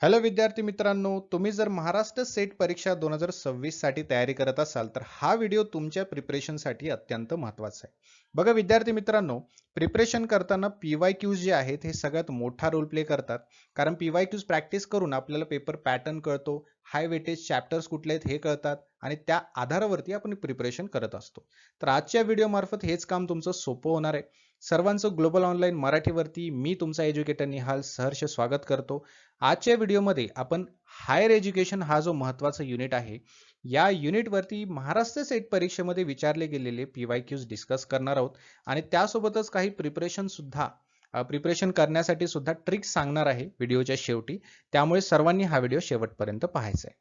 Hello विद्यार्थी मित्रांनो, तुम्ही जर महाराष्ट्र सेट परीक्षा 2026 साठी तयारी करत असाल तर हा व्हिडिओ तुमच्या प्रिपरेशनसाठी अत्यंत महत्त्वाचा आहे. बघा विद्यार्थी मित्रांनो, प्रिपरेशन करताना PYQs जे आहेत हे सगळ्यात मोठा रोल प्ले करतात. कारण PYQs प्रॅक्टिस करून आपल्याला पेपर पॅटर्न कळतो, हाय वेटेज चॅप्टर्स कुठले आहेत हे कळतात आणि त्या आधारावरती आपण प्रिपरेशन करत असतो. तर आजच्या व्हिडिओ मार्फत हेच काम तुमचं सोपं होणार आहे. सर्वांचं ग्लोबल ऑनलाईन मराठीवरती मी तुमचा एज्युकेटर निहाल सहर्ष स्वागत करतो. आजच्या व्हिडिओमध्ये आपण हायर एज्युकेशन हा जो महत्त्वाचा युनिट आहे, या युनिटवरती महाराष्ट्र सेट परीक्षेमध्ये विचारले गेलेले PYQs डिस्कस करणार आहोत आणि त्यासोबतच काही प्रिपरेशन करण्यासाठी सुद्धा ट्रिक्स सांगणार आहे व्हिडिओच्या शेवटी. त्यामुळे सर्वांनी हा व्हिडिओ शेवटपर्यंत पाहायचा आहे.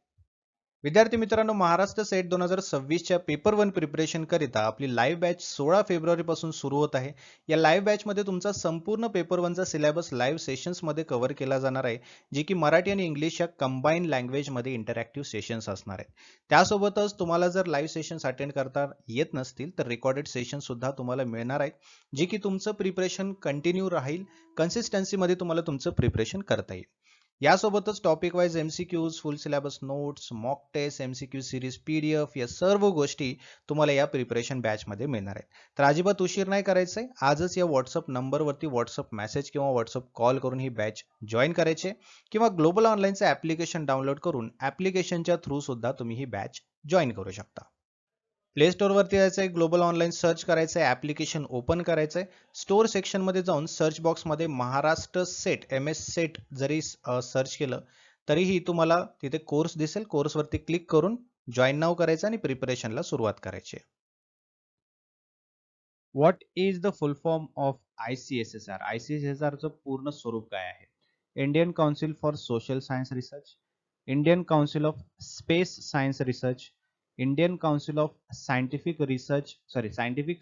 विद्यार्थी मित्रांनो, महाराष्ट्र सेट 2026च्या पेपर 1 प्रिपरेशन करिता आपली लाईव्ह बॅच 16 फेब्रुवारी पासून सुरू होत आहे. या लाईव्ह बॅच मध्ये तुमचा संपूर्ण पेपर 1 चा सिलेबस लाईव्ह सेशन्स मध्ये कव्हर केला जाणार आहे, जे की मराठी आणि इंग्लिश या कंबाईन लँग्वेज मध्ये इंटरॅक्टिव्ह सेशन्स असणार आहेत. त्यासोबतच तुम्हाला जर लाईव्ह सेशन्स अटेंड करता येत नसतील तर रेकॉर्डेड सेशन सुद्धा तुम्हाला मिळणार आहेत, जे की तुमचं प्रिपरेशन कंटिन्यू राहील, कन्सिस्टन्सी मध्ये तुम्हाला तुमचं प्रिपरेशन करता येईल. यासोबतच topic wise MCQs, full syllabus notes, mock test, MCQ series PDF या सर्व गोष्टी तुम्हाला या प्रिपरेशन बॅच मध्ये मिळणार आहेत. तर अजिबात उशीर नाही करायचा आहे. आजच या व्हॉट्सअप नंबरवरती व्हॉट्सअप मेसेज किंवा व्हॉट्सअप कॉल करून ही बॅच जॉईन करायचे किंवा ग्लोबल ऑनलाईनचं ॲप्लिकेशन डाउनलोड करून ॲप्लिकेशनच्या थ्रू सुद्धा तुम्ही ही बॅच जॉईन करू शकता. प्ले स्टोअरवरती यायचं आहे, ग्लोबल ऑनलाईन सर्च करायचं आहे, ॲप्लिकेशन ओपन करायचं आहे. स्टोअर सेक्शनमध्ये जाऊन सर्च बॉक्समध्ये महाराष्ट्र सेट MS सेट जरी सर्च केलं तरीही तुम्हाला तिथे कोर्स दिसेल. कोर्सवरती क्लिक करून जॉईन नाव करायचं आणि प्रिपरेशनला सुरुवात करायची आहे. What is the full form of ICSSR? ICSSR चं पूर्ण स्वरूप काय आहे? Indian council for social science research, Indian Council of Space Science research, Indian Council of Scientific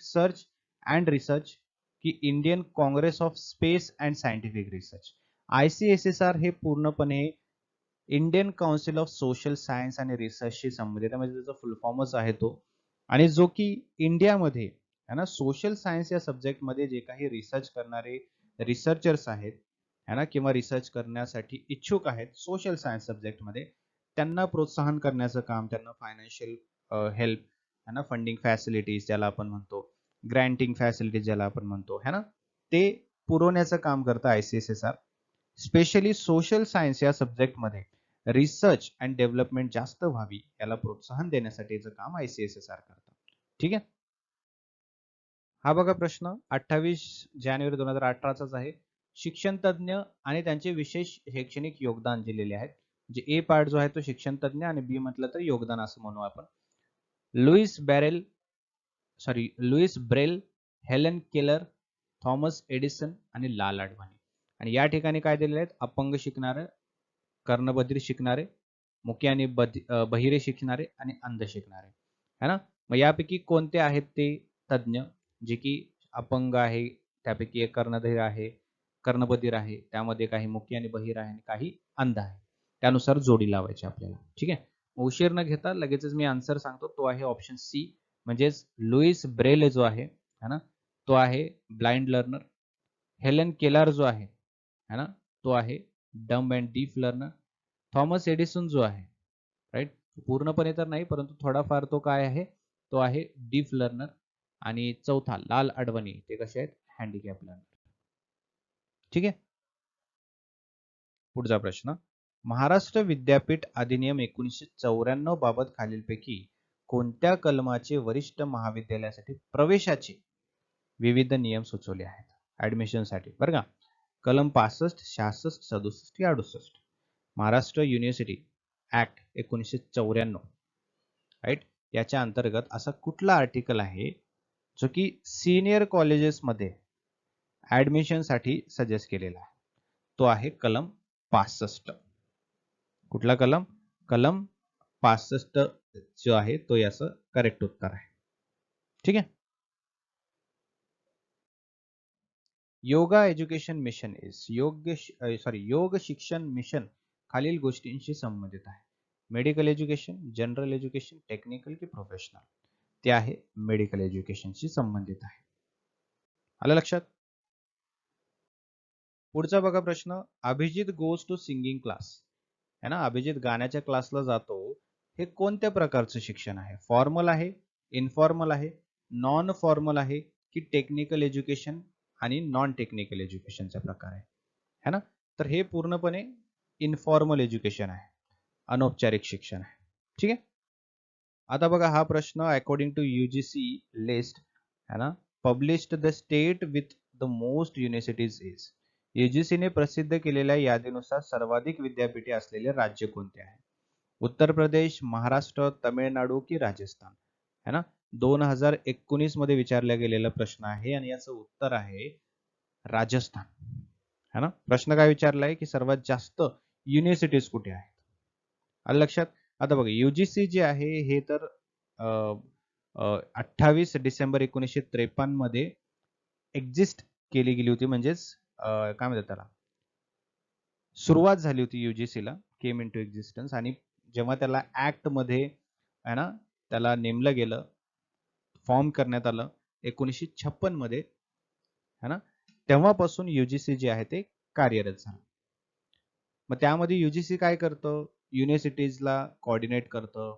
Search and Research की Indian Congress of Space and Scientific Research. ICSSR हे पूर्णपणे Indian Council of Social Science आणि रिसर्चशी संबंधित आहे, म्हणजे त्याचा फुल फॉर्मच आहे तो. आणि जो की इंडियामध्ये है ना सोशल सायन्स या सब्जेक्टमध्ये जे काही रिसर्च करणारे रिसर्चर्स आहेत है ना किंवा रिसर्च करण्यासाठी इच्छुक आहेत सोशल सायन्स सब्जेक्टमध्ये, त्यांना प्रोत्साहन करण्याचं काम, त्यांना फायनान्शियल हेल्प है ना, फंडिंग फॅसिलिटीज ज्याला आपण म्हणतो, ग्रँटिंग फॅसिलिटीज ज्याला आपण म्हणतो है ना, ते पुरवण्याचं काम करतं ICSSR. स्पेशली सोशल सायन्स या सब्जेक्टमध्ये रिसर्च अँड डेव्हलपमेंट जास्त व्हावी याला प्रोत्साहन देण्यासाठीचं काम ICSSR करतं. ठीक आहे. हा बघा प्रश्न 28 जानेवारी 2018चाच आहे. शिक्षण तज्ञ आणि त्यांचे विशेष शैक्षणिक योगदान दिलेले आहेत. जे ए पार्ट जो आहे तो शिक्षण तज्ञ आणि बी म्हटलं तर योगदान असं म्हणू आपण. Louis Braille, Helen Keller, Thomas Edison आणि लाल अडवाणी. आणि या ठिकाणी काय दिलेले आहेत? अपंग शिकणारे, कर्णबधिर शिकणारे, मुके आणि बहिरे शिकणारे आणि अंध शिकणारे है ना. मग यापैकी कोणते आहेत ते तज्ञ? जे की अपंग आहे, त्यापैकी एक कर्णबधिर आहे, त्यामध्ये काही मुकी आणि बहिर आहे आणि काही अंध आहे. त्यानुसार जोडी लावायची आपल्याला. ठीक आहे. उशीर न घेता लगेचच मी आन्सर सांगतो. तो आहे ऑप्शन सी, म्हणजेच लुईस ब्रेल जो आहे है ना, तो आहे ब्लाइंड लर्नर. हेलन केलर जो आहे है ना, तो आहे dumb and deaf learner. Thomas Edison जो आहे राईट, पूर्णपणे तर नाही परंतु थोडाफार तो काय आहे, तो आहे डीफ लर्नर. आणि चौथा लाल अडवाणी, ते कसे आहेत? Handicap learner. ठीक आहे. पुढचा प्रश्न, महाराष्ट्र विद्यापीठ अधिनियम 1994 बाबत खालीलपैकी कोणत्या कलमाचे वरिष्ठ महाविद्यालयासाठी प्रवेशाचे विविध नियम सुचवले आहेत ऍडमिशनसाठी? बरं का, कलम 65, 66, 67 68. महाराष्ट्र युनिव्हर्सिटी ऍक्ट 1994 राईट, याच्या अंतर्गत असा कुठला आर्टिकल आहे जो की सिनियर कॉलेजेसमध्ये ऍडमिशन साठी सजेस्ट केलेला आहे? तो आहे कलम 65. कुठला कलम? कलम 65 जो आहे तो याचं करेक्ट उत्तर आहे. ठीक आहे. योगा एज्युकेशन मिशन इज योग शिक्षण मिशन खालील गोष्टींशी संबंधित आहे? Medical education, general education, technical की प्रोफेशनल? ते आहे मेडिकल एज्युकेशनशी संबंधित आहे. आलं लक्षात? पुढचा बघा प्रश्न, Abhijit goes to singing class है ना, अभिजित गाण्याच्या क्लासला जातो, हे कोणत्या प्रकारचं शिक्षण आहे? फॉर्मल आहे, इन्फॉर्मल आहे, नॉन फॉर्मल आहे की टेक्निकल एज्युकेशन आणि नॉन टेक्निकल एज्युकेशनचा प्रकार आहे, है ना? तर हे पूर्णपणे इन्फॉर्मल एज्युकेशन आहे, अनौपचारिक शिक्षण आहे. ठीक आहे. आता बघा हा प्रश्न अकॉर्डिंग टू UGC लिस्ट, है ना, published the state with the most universities is. UGC ने प्रसिद्ध केलेल्या यादीनुसार सर्वाधिक विद्यापीठे असलेले राज्य कोणते आहे? उत्तर प्रदेश, महाराष्ट्र, तमिळनाडू की राजस्थान, है ना? 2019 मध्ये विचारला गेलेला प्रश्न आहे आणि याचं उत्तर आहे राजस्थान, है ना? प्रश्न काय विचारलाय की सर्वात जास्त युनिव्हर्सिटीज कुठे आहेत? आलं लक्षात? आता बघा UGC जे आहे हे तर 28 डिसेंबर 1953 मध्ये एक्झिस्ट केली गेली होती, म्हणजेच काय म्हणतात त्याला, सुरुवात झाली होती UGC ला, केम इनटू एक्झिस्टन्स. आणि जेव्हा त्याला ऍक्ट मध्ये आहे ना त्याला नेमलं गेलं, फॉर्म करण्यात आलं 1956 मध्ये, है ना, तेव्हापासून UGC जे आहे ते कार्यरत झालं. मग त्यामध्ये UGC काय करतं? युनिव्हर्सिटीजला कोऑर्डिनेट करतं,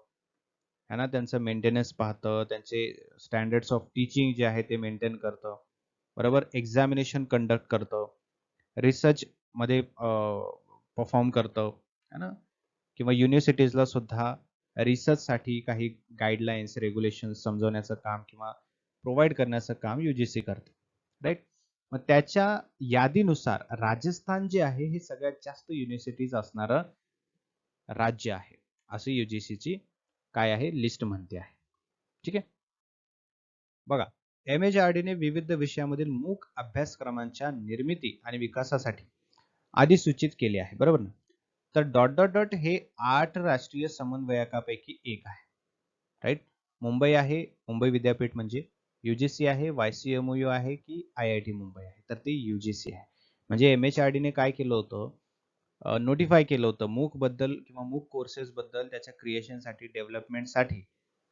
है ना, त्यांचं मेंटेनन्स पाहतं, त्यांचे स्टँडर्ड्स ऑफ टीचिंग जे आहे ते मेंटेन करतं, बरोबर, एक्झामिनेशन कंडक्ट करतं, रिसर्च मध्ये परफॉर्म करतं, है ना, किंवा युनिव्हर्सिटीजला सुद्धा रिसर्चसाठी काही गाईडलाईन्स, रेग्युलेशन समजवण्याचं काम किंवा प्रोव्हाइड करण्याचं काम UGC करते, राईट. मग त्याच्या यादीनुसार राजस्थान जे आहे हे सगळ्यात जास्त युनिव्हर्सिटीज असणारं राज्य आहे, असं UGC ची काय आहे लिस्ट म्हणते आहे. ठीक आहे. बघा, MHRD ने विविध विषयामधील मूक अभ्यासक्रमांच्या निर्मिती आणि विकासासाठी अधिसूचित केले आहे, बरोबर ना? तर डॉट डॉट डॉट हे 8 राष्ट्रीय समन्वयकापैकी एक आहे, राईट. मुंबई आहे, मुंबई विद्यापीठ म्हणजे UGC आहे, YCMU आहे की IIT मुंबई आहे, तर ते UGC आहे. म्हणजे MHRD ने काय केलं होतं, नोटिफाय केलं होतं मूक बद्दल किंवा मूक कोर्सेस बद्दल, त्याच्या क्रिएशनसाठी, डेव्हलपमेंटसाठी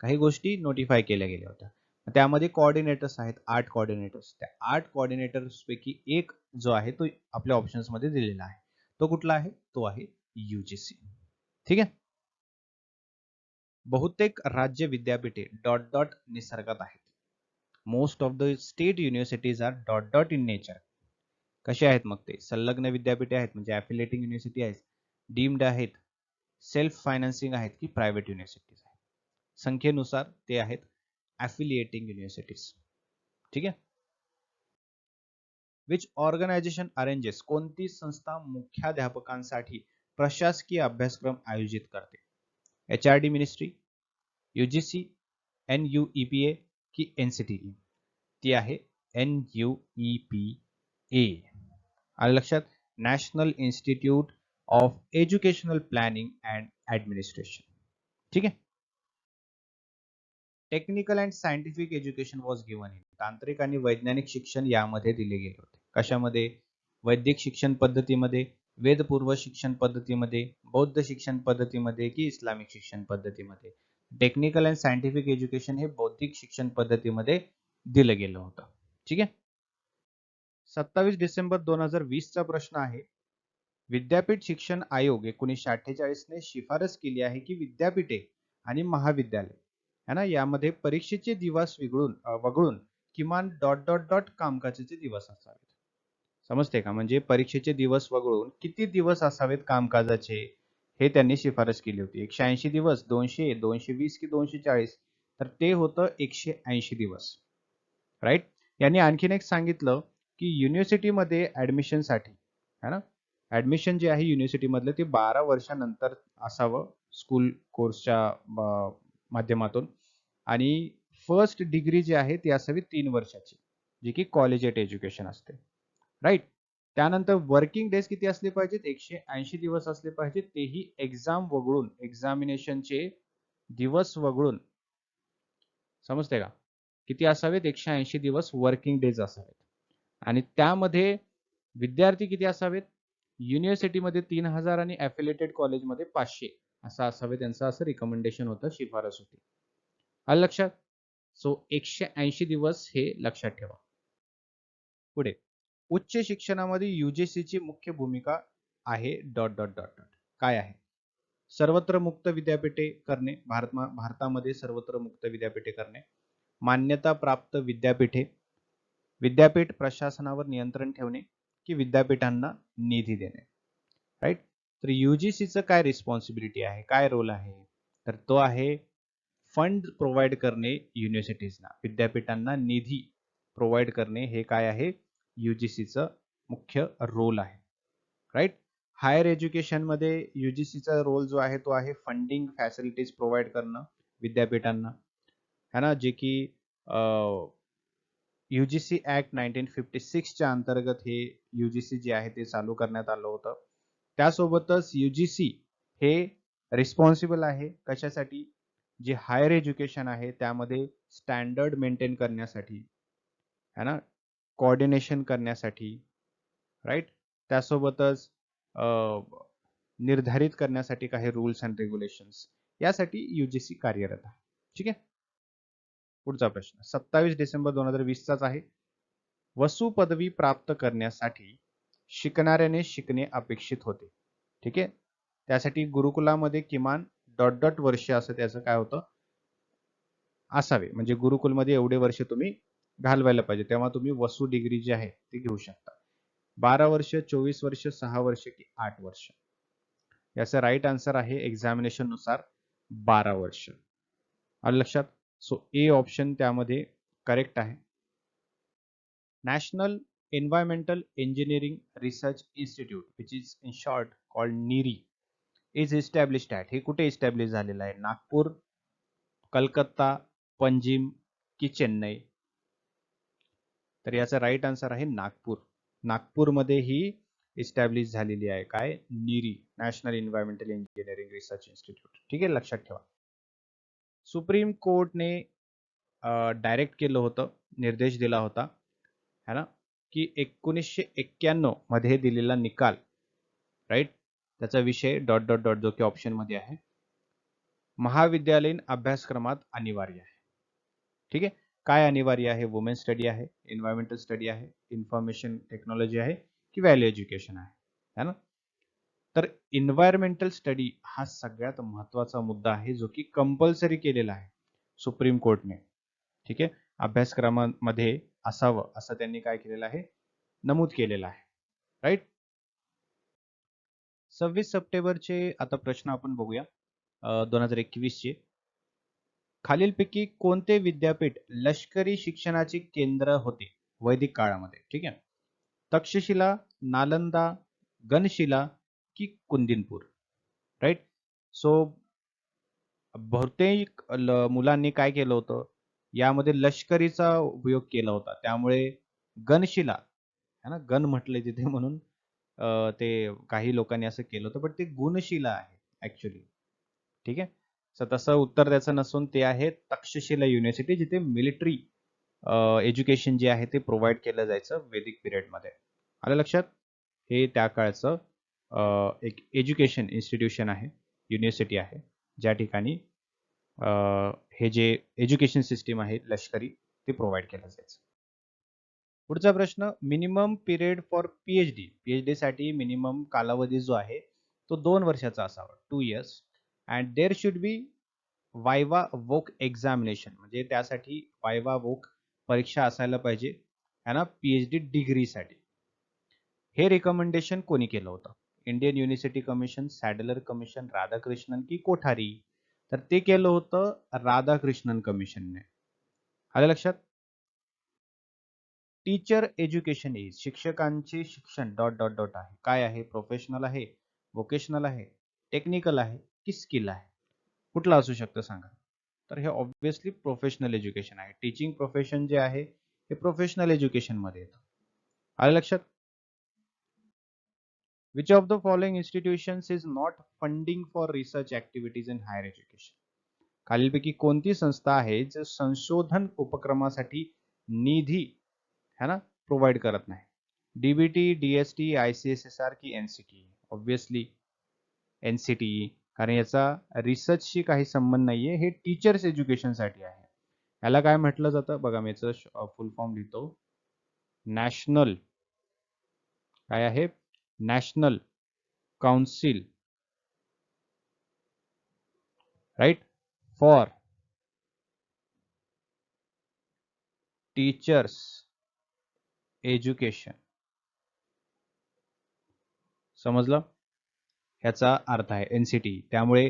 काही गोष्टी नोटिफाय केल्या गेल्या होत्या. त्यामध्ये कोऑर्डिनेटर्स आहेत, 8 कोऑर्डिनेटर्स. त्या 8 कोऑर्डिनेटर्स पैकी एक जो आहे तो आपल्या ऑप्शन्स मध्ये दिलेला आहे. तो कुठला आहे? तो आहे UGC. ठीक आहे. बहुतेक राज्य विद्यापीठे डॉट डॉट निसर्गात आहेत. Most of the state universities are dot dot in nature. कसे आहेत मग ते? संलग्न विद्यापीठे आहेत म्हणजे ॲफिलिएटिंग युनिव्हर्सिटी आहेत, डीम्ड आहेत, सेल्फ फायनान्सिंग आहेत की प्रायव्हेट युनिव्हर्सिटीज आहेत. संख्येनुसार ते आहेत ॲफिलिएटिंग युनिव्हर्सिटीज. ठीक आहे. विच ऑर्गनायझेशन अरेंजेस, कोणती संस्था मुख्याध्यापकांसाठी प्रशासकीय अभ्यासक्रम आयोजित करते? HRD मिनिस्ट्री, UGC, NUEPA की NCTE? ती आहे NUEPA. आलं लक्षात? National institute of educational planning and administration. ठीक आहे. Technical and scientific education was given in. तांत्रिक आणि वैज्ञानिक शिक्षण यामध्ये दिले गेले होते. कशामध्ये? वैदिक शिक्षण पद्धतीमध्ये, वेदपूर्व शिक्षण पद्धतीमध्ये, बौद्ध शिक्षण पद्धतीमध्ये की इस्लामिक शिक्षण पद्धतीमध्ये? टेक्निकल अँड सायंटिफिक एज्युकेशन हे बौद्धिक शिक्षण पद्धतीमध्ये दिलं गेलं होतं. ठीक आहे. 27 डिसेंबर 2020 चा प्रश्न आहे. विद्यापीठ शिक्षण आयोग 1948 ने शिफारस केली आहे की विद्यापीठे आणि महाविद्यालय, है ना, यामध्ये परीक्षेचे दिवस वगळून किमान डॉट डॉट डॉट कामकाजाचे दिवस असावेत. समजते का? म्हणजे परीक्षेचे दिवस वगळून किती दिवस असावेत कामकाजाचे, हे त्यांनी शिफारस केली होती. 180 दिवस, 200, 220 की 240? तर ते होतं 180 दिवस, राईट. यांनी आणखीन एक सांगितलं की युनिव्हर्सिटीमध्ये ऍडमिशनसाठी, है ना, ऍडमिशन जे आहे युनिव्हर्सिटी मधलं ते 12 वर्षानंतर असावं स्कूल कोर्सच्या माध्यमातून. आणि फर्स्ट डिग्री जी आहे ती असावी 3 वर्षाची, जी की कॉलेजिएट एज्युकेशन असते, राईट. त्यानंतर वर्किंग डेज किती असले पाहिजेत? 180 दिवस असले पाहिजेत, तेही एक्झाम वगळून, एक्झामिनेशनचे दिवस वगळून. समजते का? किती असावेत? 180 दिवस वर्किंग डेज असावेत. आणि त्यामध्ये विद्यार्थी किती असावेत? युनिव्हर्सिटीमध्ये 3000 आणि ॲफिलिएटेड कॉलेजमध्ये 500 असं असावे, त्यांचं असं रिकमेंडेशन होतं, शिफारस होती. आलं लक्षात? सो 180 दिवस हे लक्षात ठेवा. पुढे, उच्च शिक्षणामध्ये UGC ची मुख्य भूमिका आहे डॉट डॉट डॉट डॉट. काय आहे? सर्वत्र मुक्त विद्यापीठे करणे, भारतामध्ये सर्वत्र मुक्त विद्यापीठे करणे, मान्यता प्राप्त विद्यापीठे, विद्यापीठ प्रशासनावर नियंत्रण ठेवणे, की विद्यापीठांना निधी देणे. राईट. तर UGCचं काय रिस्पॉन्सिबिलिटी आहे, काय रोल आहे, तर तो आहे फंड प्रोव्हाइड करणे युनिव्हर्सिटीजना, विद्यापीठांना निधी प्रोव्हाइड करणे, हे काय आहे UGCचं मुख्य रोल आहे. राईट. हायर एज्युकेशन मध्ये UGCचा रोल जो आहे तो आहे फंडिंग फॅसिलिटीज प्रोव्हाइड करणं विद्यापीठांना, है ना, जे की UGC ऍक्ट 1956 च्या अंतर्गत हे UGC जे आहे ते चालू करण्यात आलं होतं. त्यासोबतच UGC हे रिस्पॉन्सिबल आहे कशासाठी, जे हायर एज्युकेशन आहे त्यामध्ये स्टँडर्ड मेंटेन करण्यासाठी, है ना, कोऑर्डिनेशन करण्यासाठी. राईट. त्यासोबतच निर्धारित करण्यासाठी काही रूल्स अँड रेग्युलेशन्स, यासाठी UGC कार्यरत आहे. ठीक आहे. पुढचा प्रश्न 27 डिसेंबर 2020 चाच आहे. वसू पदवी प्राप्त करण्यासाठी शिकणाऱ्याने शिकणे अपेक्षित होते. ठीक आहे. त्यासाठी गुरुकुलामध्ये किमान ... वर्ष असं त्याचं काय होतं असावे, म्हणजे गुरुकुलमध्ये एवढे वर्ष तुम्ही घालवायला पाहिजे, तेव्हा तुम्ही वसू डिग्री जी आहे ती घेऊ शकता. 12 वर्ष, 24 वर्ष, 6 वर्ष की 8 वर्ष. याचा राईट आन्सर आहे एक्झामिनेशन नुसार 12 वर्ष. आलं लक्षात. सो ए ऑप्शन त्यामध्ये करेक्ट आहे. National environmental engineering research institute which is in short called NEERI is established at, हे कुठे इस्टॅब्लिश झालेलं आहे, नागपूर, कलकत्ता, पंजिम की चेन्नई. तर याचा राईट आन्सर आहे नागपूर. नागपूरमध्ये ही इस्टॅब्लिश झालेली आहे काय, NEERI national environmental engineering research institute. ठीक आहे, लक्षात ठेवा. सुप्रीम कोर्टने डायरेक्ट केलं होतं, निर्देश दिला होता, है ना, की 1991 मध्ये दिलेला निकाल, राईट, त्याचा विषय ... जो की ऑप्शन मध्ये आहे, महाविद्यालयीन अभ्यासक्रमात अनिवार्य आहे. ठीक आहे. काय अनिवार्य आहे, वुमेन स्टडी आहे, एन्व्हायरमेंटल स्टडी आहे, इन्फॉर्मेशन टेक्नॉलॉजी आहे, की व्हॅल्यू एज्युकेशन आहे, है ना. तर एन्व्हायरमेंटल स्टडी हा सगळ्यात महत्वाचा मुद्दा आहे, जो की कंपल्सरी केलेला आहे सुप्रीम कोर्टने. ठीक आहे. अभ्यासक्रमामध्ये असावं असं त्यांनी काय केलेलं आहे, नमूद केलेलं आहे. राईट. 26 सप्टेंबरचे आता प्रश्न आपण बघूया. 2021 चे. खालीलपैकी कोणते विद्यापीठ लष्करी शिक्षणाचे केंद्र होते वैदिक काळामध्ये? ठीक आहे. तक्षशिला, नालंदा, गणशिला की कुंदिनपूर. राईट. सो बहुतेक मुलांनी काय केलं होतं, यामध्ये लष्करीचा उपयोग केला होता, त्यामुळे गणशिला, है ना, गण म्हटले तिथे म्हणून ते काही लोकांनी असं केलं होतं, पण ते गुणशिला आहे ऍक्च्युली. ठीक आहे. तर तसं उत्तर द्यायचं नसून ते आहे तक्षशिला युनिव्हर्सिटी, जिथे मिलिटरी एज्युकेशन जे आहे ते प्रोव्हाइड केलं जायचं वैदिक पिरियडमध्ये. आलं लक्षात. हे त्या काळचं एक एज्युकेशन इन्स्टिट्यूशन आहे, युनिव्हर्सिटी आहे, ज्या ठिकाणी हे जे एज्युकेशन सिस्टीम आहे लष्करी ते प्रोव्हाइड केलं जायचं. पुढचा प्रश्न, मिनिमम पिरियड फॉर PhD साठी मिनिमम कालावधी जो आहे तो 2 वर्षाचा असावा, 2 years, and there should be viva voce examination, म्हणजे त्यासाठी वायवा वोक परीक्षा असायला पाहिजे, है ना, PhD डिग्रीसाठी. हे रिकमेंडेशन कोणी केलं होतं? Indian university commission, Sadler commission, Radhakrishnan की कोठारी? तर ते केलं होतं राधाकृष्णन कमिशनने. आलं लक्षात. टीचर एज्युकेशन इज, शिक्षकांचे शिक्षण ... आहे. काय आहे? प्रोफेशनल आहे, वोकेशनल आहे, टेक्निकल आहे की स्किल आहे? कुठलं असू शकतं सांगा. तर हे ऑब्व्हियसली प्रोफेशनल एज्युकेशन आहे. टीचिंग प्रोफेशन जे आहे हे प्रोफेशनल एज्युकेशन मध्ये येतं. आलं लक्षात. Which of the following institutions is not funding for research activities in higher education? खालीलपैकी कोणती संस्था आहे जे संशोधन उपक्रमासाठी निधी, है ना, प्रोव्हाइड करत नाही? DBT, DST, ICSSR की NCTE? ऑब्व्हियसली NCTE, कारण याचा रिसर्चशी काही संबंध नाहीये, हे टीचर्स एज्युकेशन साठी आहे. याला काय म्हटलं जातं बघा, मी याचं फुल फॉर्म लिहितो. नॅशनल काय आहे, national council right, for teachers education. समजलं? ह्याचा अर्थ आहे एनसीटी. त्यामुळे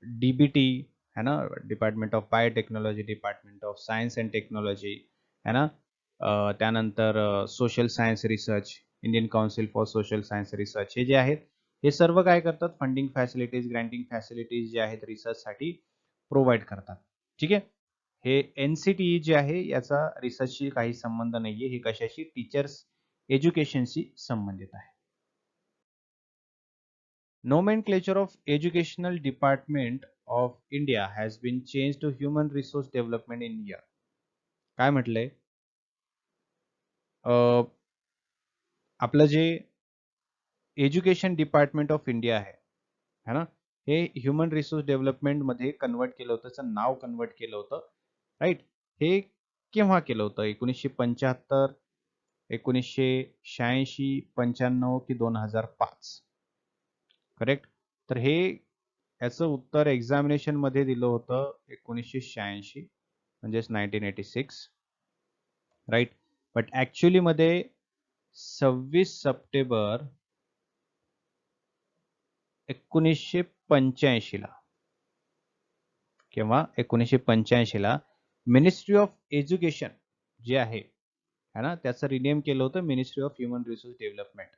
डीबीटी है ना, department of biotechnology, department of science and technology है ना, त्यानंतर social science research, Indian council for social science research, हे जे आहेत हे सर्व काय करतात, फंडिंग फॅसिलिटीज, ग्रँटिंग फॅसिलिटीज जे आहेत रिसर्चसाठी प्रोव्हाइड करतात. ठीक आहे. हे एनसीटी जे आहे याचा रिसर्चशी काही संबंध नाहीये, हे कशाशी, टीचर्स एज्युकेशनशी संबंधित आहे. Nomenclature of Educational Department of India has been changed to Human Resource Development in India. काय म्हटलंय, आपलं जे एज्युकेशन डिपार्टमेंट ऑफ इंडिया है ना, हे ह्युमन रिसोर्स डेव्हलपमेंट मध्ये कन्वर्ट केलं होतं, त्याचं नाव कन्वर्ट केलं होतं. राईट. हे केव्हा केलं होतं, 1975, 1986, 95 की 2005? करेक्ट. तर हे याचं उत्तर एक्झामिनेशन मध्ये दिलं होतं 1986, म्हणजेच 1986. राईट. बट ऍक्च्युली मध्ये 26 सप्टेंबर 1985 ला किंवा 1985 ला मिनिस्ट्री ऑफ एज्युकेशन जे आहे है ना, त्याचं रिनेम केलं होतं ministry of human resource development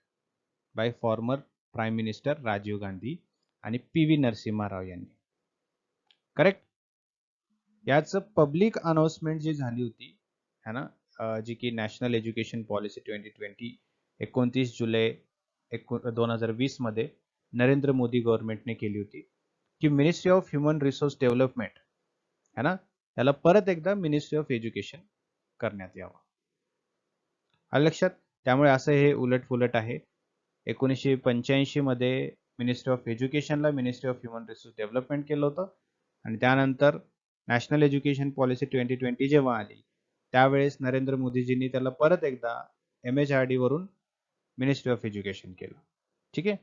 by former prime minister Rajiv Gandhi आणि PV नरसिम्हा राव यांनी. करेक्ट. याचं पब्लिक अनाउन्समेंट जी झाली होती है ना, जी की नॅशनल एज्युकेशन पॉलिसी 2020, 29 जुलै 2020 मध्ये नरेंद्र मोदी गव्हर्नमेंटने केली होती की ministry of human resource development है ना, त्याला परत एकदा मिनिस्ट्री ऑफ एज्युकेशन करण्यात यावं. आलं लक्षात? त्यामुळे असं हे उलट आहे. 1985 मध्ये मिनिस्ट्री ऑफ एज्युकेशनला Ministry of human resource Development केलं होतं आणि त्यानंतर नॅशनल एज्युकेशन पॉलिसी 2020 जेव्हा आली त्यावेळेस नरेंद्र मोदीजींनी त्याला परत एकदा MHRD वरून मिनिस्ट्री ऑफ एज्युकेशन केलं. ठीक आहे.